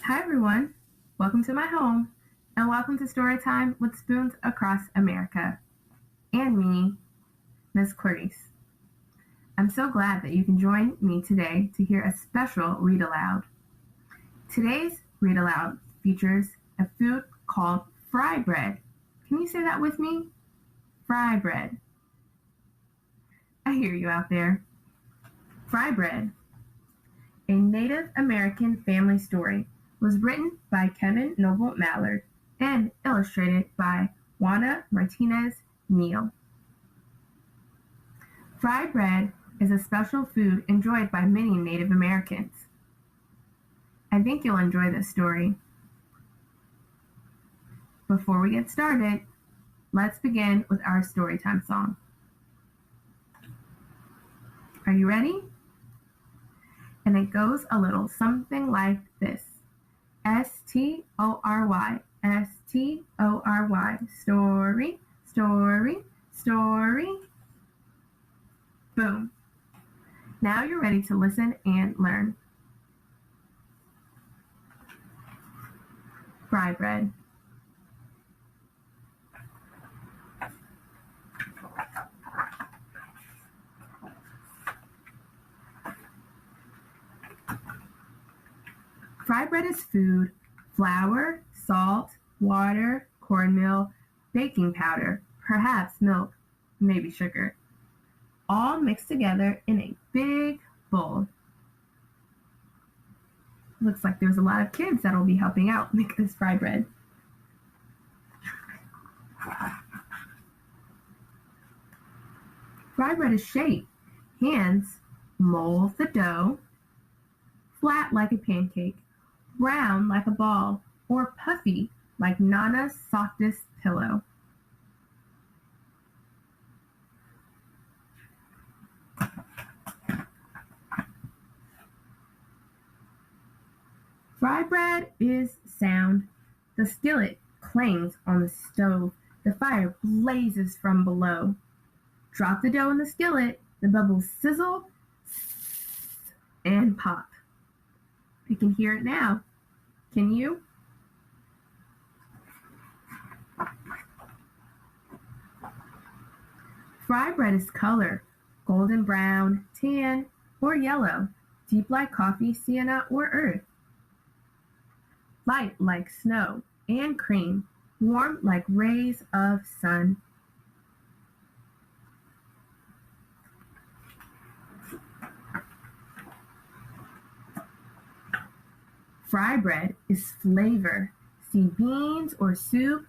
Hi everyone, welcome to my home, and welcome to Storytime with Spoons Across America, and me, Miss Clarice. I'm so glad that you can join me today to hear a special read aloud. Today's read aloud features a food called fry bread. Can you say that with me? Fry bread. I hear you out there. Fry bread, a Native American family story, was written by Kevin Noble Mallard and illustrated by Juana Martinez Neal. Fry bread is a special food enjoyed by many Native Americans. I think you'll enjoy this story. Before we get started, let's begin with our Storytime song. Are you ready? And it goes a little something like this. S-T-O-R-Y, S-T-O-R-Y, story, story, story. Boom. Now you're ready to listen and learn. Fry bread. Fry bread is food, flour, salt, water, cornmeal, baking powder, perhaps milk, maybe sugar, all mixed together in a big bowl. Looks like there's a lot of kids that'll be helping out make this fry bread. Fry bread is shaped. Hands mold the dough, flat like a pancake, round like a ball, or puffy like Nana's softest pillow. Fry bread is sound. The skillet clangs on the stove. The fire blazes from below. Drop the dough in the skillet. The bubbles sizzle and pop. You can hear it now. Can you? Fry bread is color, golden brown, tan, or yellow, deep like coffee, sienna, or earth. Light like snow and cream, warm like rays of sun. Fry bread is flavor. See beans or soup,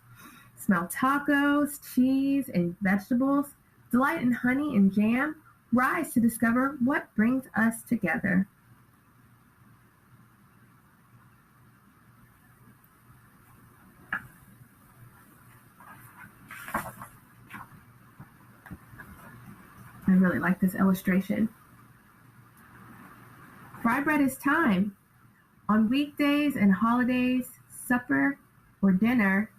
smell tacos, cheese, and vegetables, delight in honey and jam, rise to discover what brings us together. I really like this illustration. Fry bread is time. On weekdays and holidays, supper or dinner,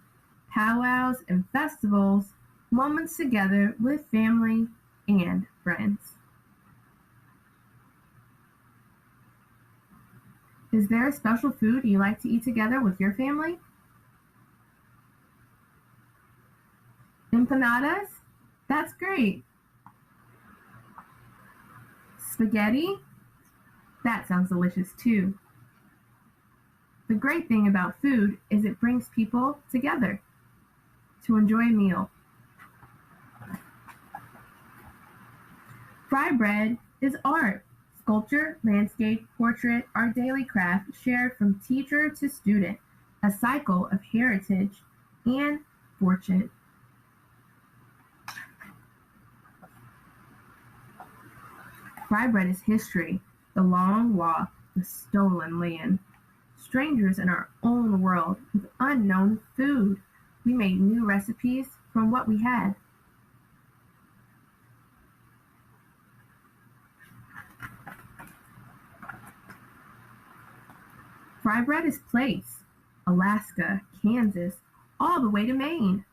powwows and festivals, moments together with family and friends. Is there a special food you like to eat together with your family? Empanadas? That's great. Spaghetti? That sounds delicious too. The great thing about food is it brings people together to enjoy a meal. Fry bread is art. Sculpture, landscape, portrait, our daily craft shared from teacher to student, a cycle of heritage and fortune. Fry bread is history, the long walk, the stolen land. Strangers in our own world with unknown food. We made new recipes from what we had. Fry bread is place. Alaska, Kansas, all the way to Maine.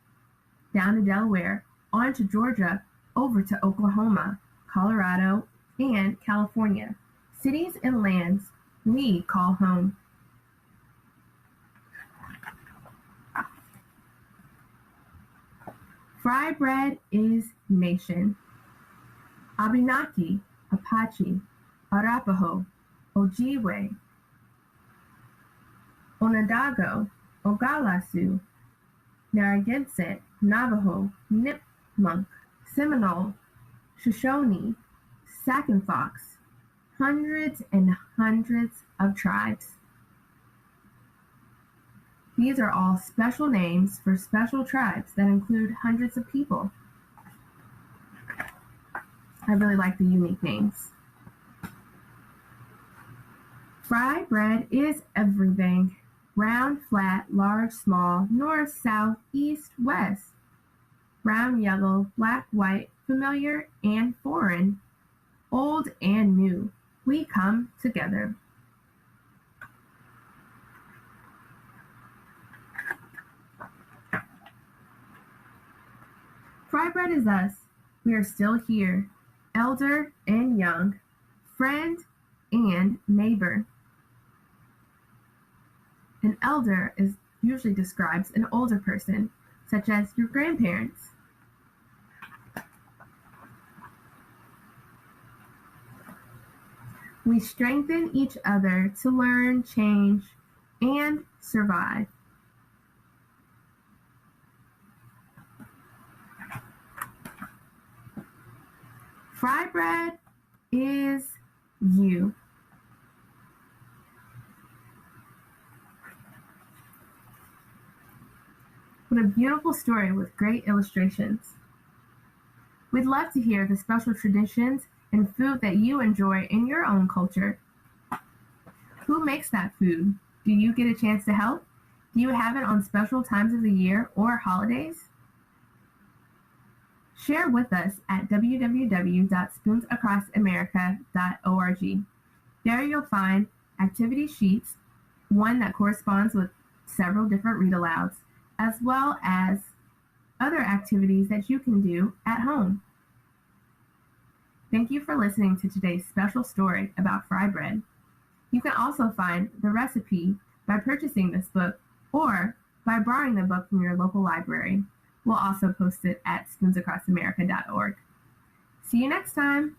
Down to Delaware, on to Georgia, over to Oklahoma, Colorado, and California. Cities and lands we call home. Fry bread is nation. Abenaki, Apache, Arapaho, Ojibwe, Onondaga, Ogalassu, Narragansett, Navajo, Nipmuc, Seminole, Shoshone, Sac and Fox, hundreds and hundreds of tribes. These are all special names for special tribes that include hundreds of people. I really like the unique names. Fry bread is everything. Round, flat, large, small, north, south, east, west. Brown, yellow, black, white, familiar and foreign. Old and new. We come together. Fry bread is us. We are still here. Elder and young. Friend and neighbor. An elder usually describes an older person, such as your grandparents. We strengthen each other to learn, change, and survive. Fry bread is you. What a beautiful story with great illustrations. We'd love to hear the special traditions and food that you enjoy in your own culture. Who makes that food? Do you get a chance to help? Do you have it on special times of the year or holidays? Share with us at www.spoonsacrossamerica.org. There you'll find activity sheets, one that corresponds with several different read-alouds, as well as other activities that you can do at home. Thank you for listening to today's special story about fry bread. You can also find the recipe by purchasing this book or by borrowing the book from your local library. We'll also post it at spoonsacrossamerica.org. See you next time.